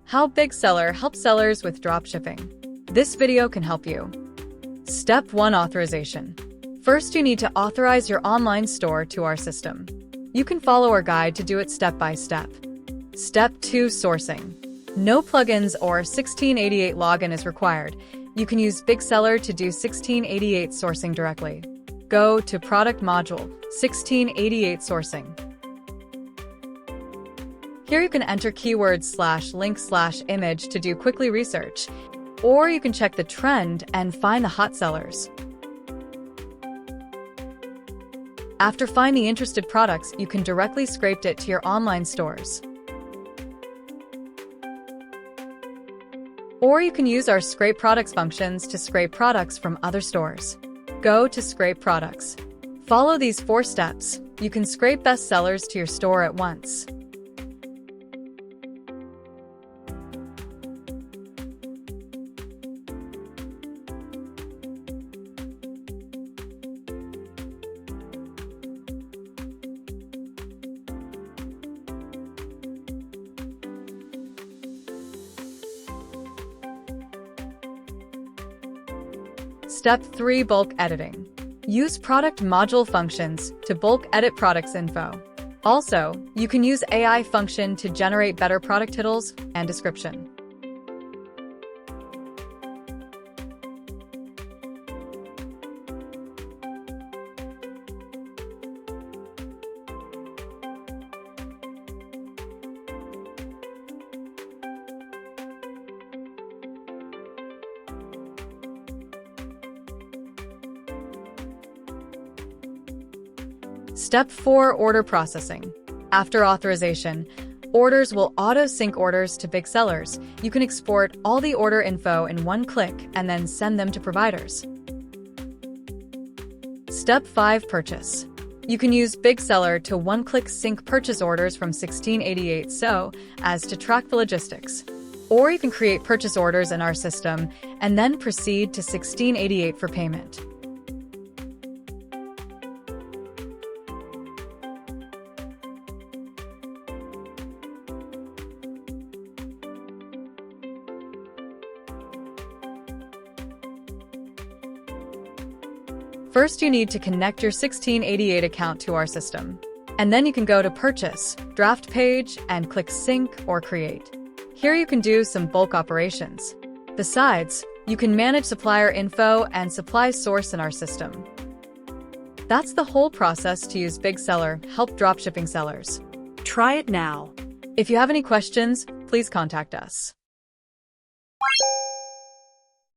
How BigSeller helps sellers with dropshipping. This video can help you. Step 1. Authorization. First, you need to authorize your online store to our system. You can follow our guide to do it step by step. Step 2. Sourcing. No plugins or 1688 login is required. You can use BigSeller to do 1688 sourcing directly. Go to Product Module, 1688 Sourcing. Here you can enter keywords /link/image to do quickly research, or you can check the trend and find the hot sellers. After finding the interested products, you can directly scrape it to your online stores. Or you can use our Scrape Products functions to scrape products from other stores. Go to Scrape Products. Follow these 4 steps. You can scrape best sellers to your store at once. Step 3. Bulk editing. Use product module functions to bulk edit products info. Also, you can use AI function to generate better product titles and description. Step 4. Order processing. After authorization, orders will auto-sync orders to BigSellers. You can export all the order info in one click and then send them to providers. Step 5. Purchase. You can use BigSeller to one-click sync purchase orders from 1688 so as to track the logistics. Or you can create purchase orders in our system and then proceed to 1688 for payment. First, you need to connect your 1688 account to our system. And then you can go to Purchase, Draft Page, and click Sync or Create. Here you can do some bulk operations. Besides, you can manage supplier info and supply source in our system. That's the whole process to use BigSeller help dropshipping sellers. Try it now. If you have any questions, please contact us.